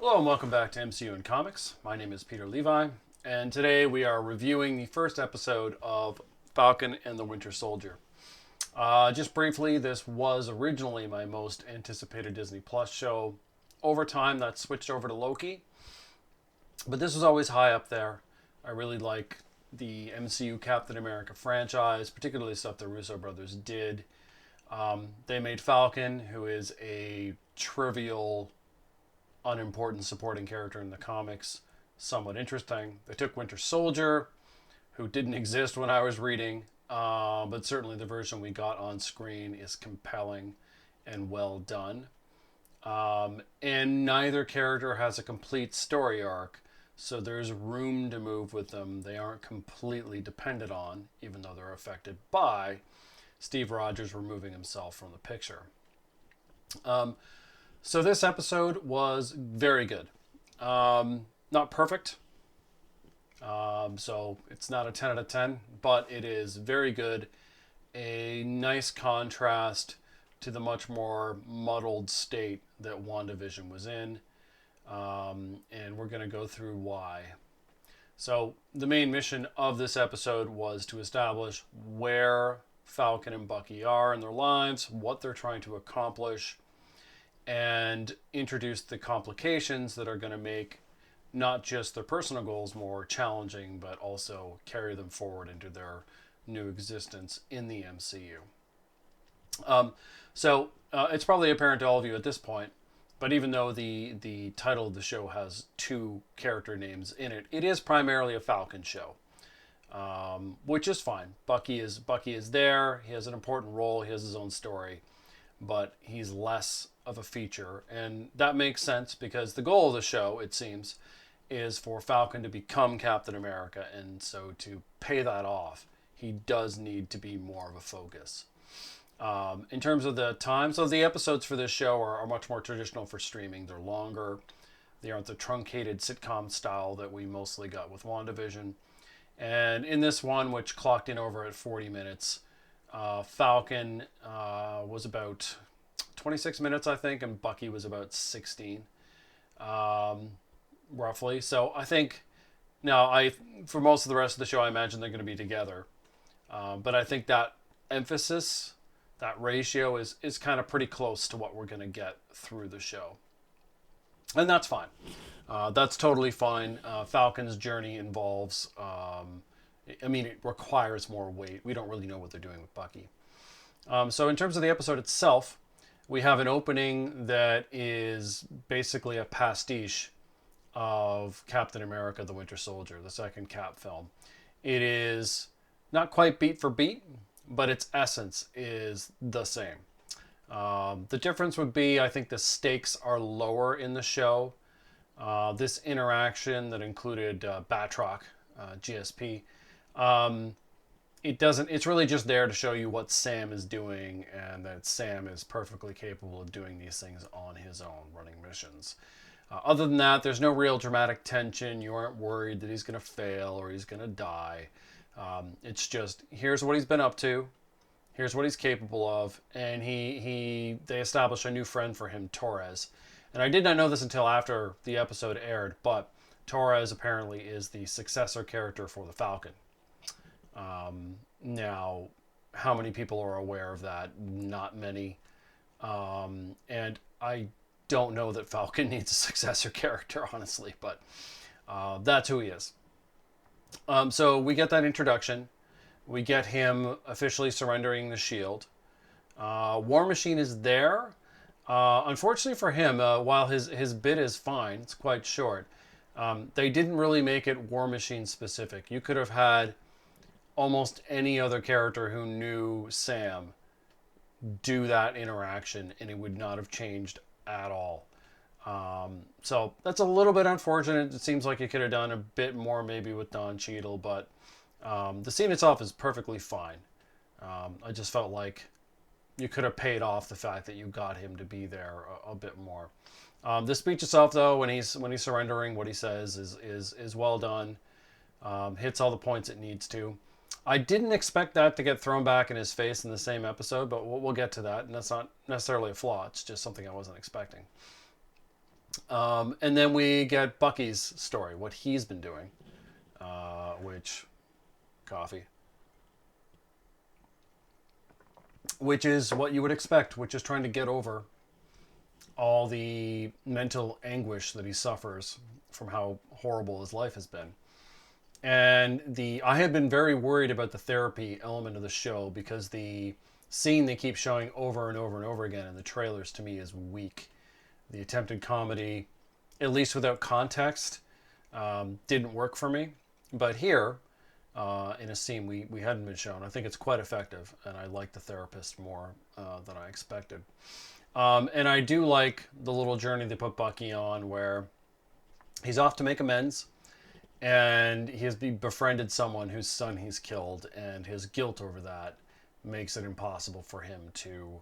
Hello and welcome back to MCU and Comics. My name is Peter Levi, and today we are reviewing the first episode of Falcon and the Winter Soldier. Just briefly, this was originally my most anticipated Disney Plus show. Over time, that switched over to Loki, but this was always high up there. I really like the MCU Captain America franchise, particularly stuff the Russo brothers did. They made Falcon, who is a trivial, unimportant supporting character in the comics, somewhat interesting. They took Winter Soldier, who didn't exist when I was reading, but certainly the version we got on screen is compelling and well done. And neither character has a complete story arc, so there's room to move with them. They aren't completely dependent on, even though they're affected by, Steve Rogers removing himself from the picture. So this episode was very good. Not perfect. So it's not a 10 out of 10, but it is very good. A nice contrast to the much more muddled state that WandaVision was in. And we're going to go through why. So the main mission of this episode was to establish where Falcon and Bucky are in their lives, what they're trying to accomplish, and introduce the complications that are going to make not just their personal goals more challenging, but also carry them forward into their new existence in the MCU. It's probably apparent to all of you at this point, but even though the title of the show has two character names in it, it is primarily a Falcon show, which is fine. Bucky is there. He has an important role. He has his own story, but he's less of a feature, and that makes sense because the goal of the show, it seems, is for Falcon to become Captain America, and so to pay that off, he does need to be more of a focus. In terms of the time, so the episodes for this show are much more traditional for streaming. They're longer. They aren't the truncated sitcom style that we mostly got with WandaVision. And in this one, which clocked in over at 40 minutes, Falcon was about 26 minutes, I think, and Bucky was about 16, roughly. So I think now, for most of the rest of the show, I imagine they're going to be together. But I think that emphasis, that ratio is kind of pretty close to what we're going to get through the show. And that's fine. That's totally fine. Falcon's journey involves, it requires more weight. We don't really know what they're doing with Bucky. So in terms of the episode itself, we have an opening that is basically a pastiche of Captain America, the Winter Soldier, the second Cap film. It is not quite beat for beat, but its essence is the same. The difference would be, I think the stakes are lower in the show. This interaction that included Batroc, GSP, it's really just there to show you what Sam is doing, and that Sam is perfectly capable of doing these things on his own, running missions. Other than that, there's no real dramatic tension. You aren't worried that he's going to fail or he's going to die. It's just, here's what he's been up to, here's what he's capable of, and they establish a new friend for him, Torres. And I did not know this until after the episode aired, but Torres apparently is the successor character for the Falcon. Now, how many people are aware of that? Not many. And I don't know that Falcon needs a successor character, honestly, but that's who he is. So we get that introduction. We get him officially surrendering the shield. War Machine is there. Unfortunately for him, while his bit is fine, it's quite short, they didn't really make it War Machine specific. You could have had almost any other character who knew Sam do that interaction, and it would not have changed at all. So that's a little bit unfortunate. It seems like you could have done a bit more maybe with Don Cheadle, but the scene itself is perfectly fine. I just felt like you could have paid off the fact that you got him to be there a bit more. The speech itself, though, when he's surrendering, what he says is well done. Hits all the points it needs to. I didn't expect that to get thrown back in his face in the same episode, but we'll get to that, and that's not necessarily a flaw. It's just something I wasn't expecting. And then we get Bucky's story, what he's been doing, which coffee, which is what you would expect, which is trying to get over all the mental anguish that he suffers from how horrible his life has been. And I had been very worried about the therapy element of the show because the scene they keep showing over and over and over again in the trailers to me is weak. The attempted comedy, at least without context, didn't work for me. But here, in a scene we hadn't been shown, I think it's quite effective, and I like the therapist more than I expected. And I do like the little journey they put Bucky on where he's off to make amends, and he has befriended someone whose son he's killed, and his guilt over that makes it impossible for him to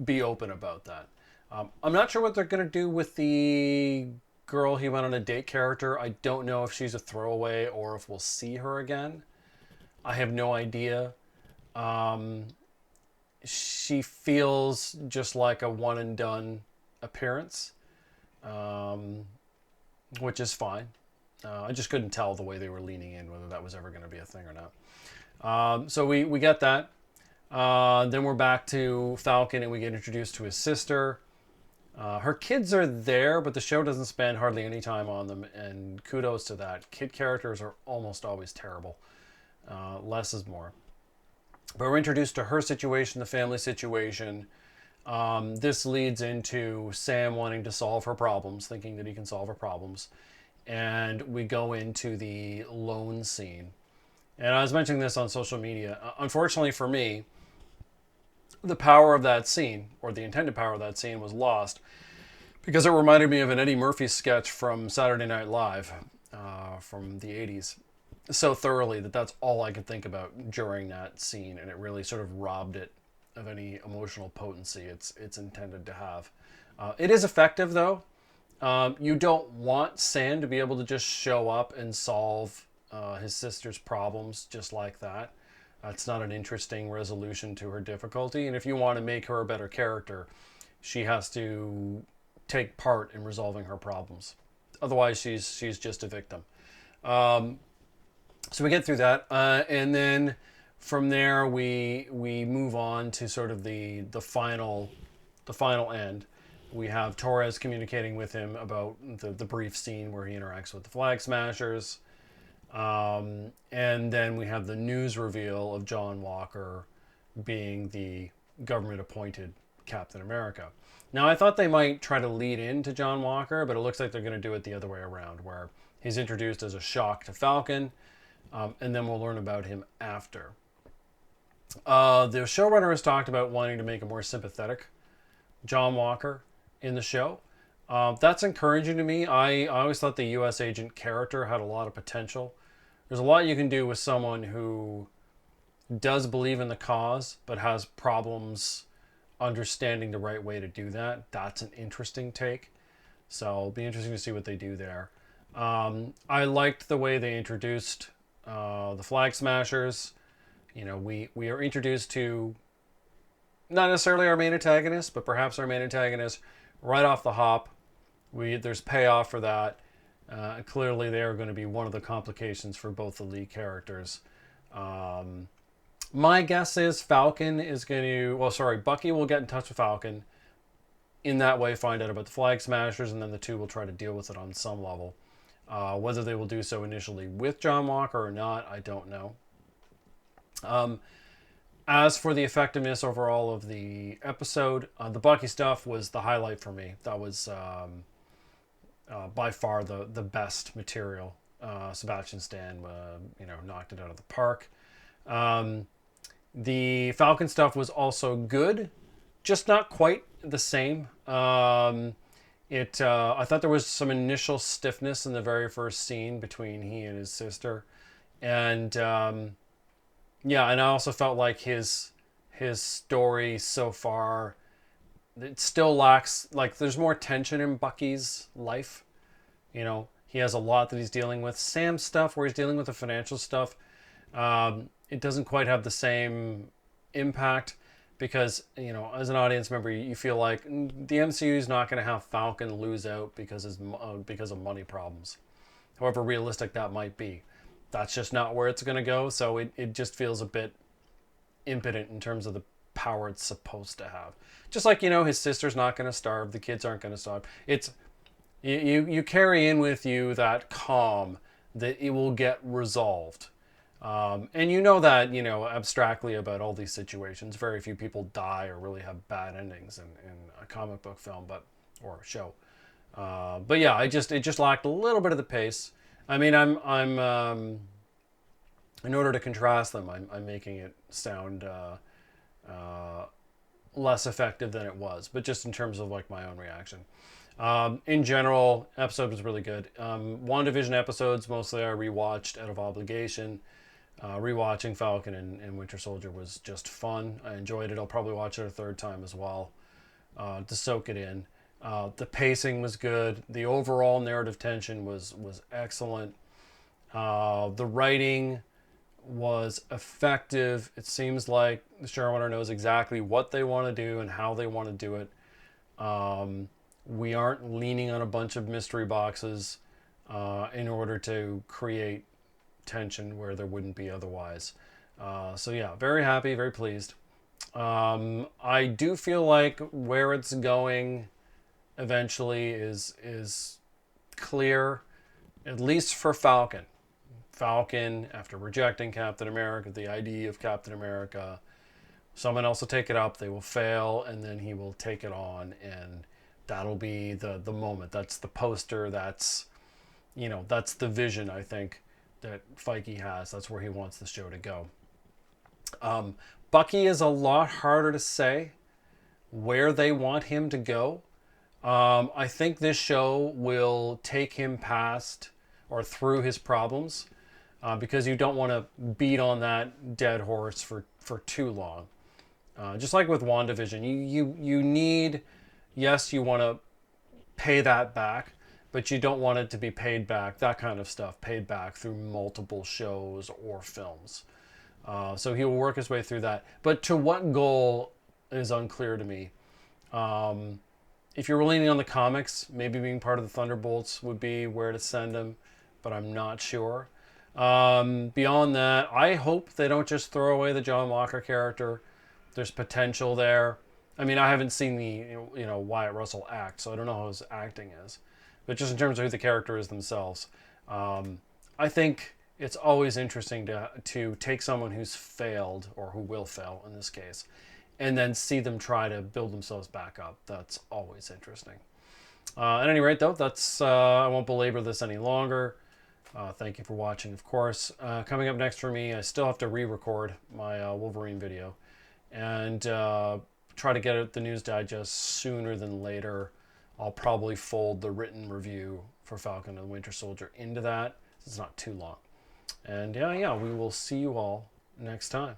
be open about that. I'm not sure what they're going to do with the girl he went on a date character. I don't know if she's a throwaway or if we'll see her again. I have no idea. She feels just like a one and done appearance, which is fine. I just couldn't tell the way they were leaning in whether that was ever going to be a thing or not. So we get that. Then we're back to Falcon and we get introduced to his sister. Her kids are there, but the show doesn't spend hardly any time on them, and kudos to that. Kid characters are almost always terrible. Less is more. But we're introduced to her situation, the family situation. This leads into Sam wanting to solve her problems, thinking that he can solve her problems. And we go into the loan scene. And I was mentioning this on social media. Unfortunately for me, the power of that scene, or the intended power of that scene, was lost because it reminded me of an Eddie Murphy sketch from Saturday Night Live from the 80s so thoroughly that that's all I could think about during that scene, and it really sort of robbed it of any emotional potency it's intended to have. It is effective, though. You don't want Sam to be able to just show up and solve his sister's problems just like that. It's not an interesting resolution to her difficulty. And if you want to make her a better character, she has to take part in resolving her problems. Otherwise, she's just a victim. So we get through that, and then from there we move on to sort of the final end. We have Torres communicating with him about the brief scene where he interacts with the Flag Smashers. And then we have the news reveal of John Walker being the government-appointed Captain America. Now, I thought they might try to lead into John Walker, but it looks like they're going to do it the other way around, where he's introduced as a shock to Falcon, and then we'll learn about him after. The showrunner has talked about wanting to make a more sympathetic John Walker in the show. That's encouraging to me. I always thought the U.S. agent character had a lot of potential. There's a lot you can do with someone who does believe in the cause, but has problems understanding the right way to do that. That's an interesting take. So it'll be interesting to see what they do there. I liked the way they introduced the Flag Smashers. You know, we are introduced to not necessarily our main antagonist, but perhaps our main antagonist right off the hop. There's payoff for that. Clearly, they are going to be one of the complications for both the lead characters. My guess is Falcon is going to... Bucky will get in touch with Falcon. In that way, find out about the Flag Smashers, and then the two will try to deal with it on some level. Whether they will do so initially with John Walker or not, I don't know. As for the effectiveness overall of the episode, the Bucky stuff was the highlight for me. That was by far the best material. Sebastian Stan, knocked it out of the park. The Falcon stuff was also good, just not quite the same. I thought there was some initial stiffness in the very first scene between he and his sister, and and I also felt like his story so far, it still lacks, like, there's more tension in Bucky's life. You know, he has a lot that he's dealing with. Sam's stuff, where he's dealing with the financial stuff, it doesn't quite have the same impact. because, you know, as an audience member, you feel like the MCU is not going to have Falcon lose out because of money problems. However realistic that might be, that's just not where it's going to go. So it just feels a bit impotent in terms of the power it's supposed to have. Just like, you know, his sister's not going to starve, the kids aren't going to starve. It's you carry in with you that calm that it will get resolved. And you know that, you know, abstractly about all these situations. Very few people die or really have bad endings in a comic book film, or show. But yeah, it just lacked a little bit of the pace. I mean, I'm in order to contrast them, I'm making it sound less effective than it was, but just in terms of like my own reaction. In general, episode was really good. WandaVision episodes, mostly I rewatched out of obligation. Rewatching Falcon and Winter Soldier was just fun. I enjoyed it. I'll probably watch it a third time as well to soak it in. The pacing was good. The overall narrative tension was excellent. The writing was effective. It seems like the showrunner knows exactly what they want to do and how they want to do it. We aren't leaning on a bunch of mystery boxes in order to create tension where there wouldn't be otherwise. So yeah, very happy, very pleased. I do feel like where it's going eventually is clear, at least for Falcon. Falcon, after rejecting Captain America, the idea of Captain America, someone else will take it up, they will fail, and then he will take it on, and that'll be the moment. That's the poster, that's, you know, that's the vision, I think, that Feige has. That's where he wants the show to go. Bucky is a lot harder to say where they want him to go. I think this show will take him past or through his problems because you don't want to beat on that dead horse for too long. Just like with WandaVision, you need, yes, you want to pay that back, but you don't want it to be paid back, that kind of stuff, paid back through multiple shows or films. So he will work his way through that. But to what goal is unclear to me. If you're leaning on the comics, maybe being part of the Thunderbolts would be where to send him, but I'm not sure. Beyond that, I hope they don't just throw away the John Walker character. There's potential there. I mean, I haven't seen the Wyatt Russell act, so I don't know how his acting is. But just in terms of who the character is themselves, I think it's always interesting to take someone who's failed, or who will fail in this case, and then see them try to build themselves back up. That's always interesting. At any rate, though, that's I won't belabor this any longer. Thank you for watching, of course. Coming up next for me, I still have to re-record my Wolverine video and try to get the News Digest sooner than later. I'll probably fold the written review for Falcon and Winter Soldier into that. It's not too long. And yeah, we will see you all next time.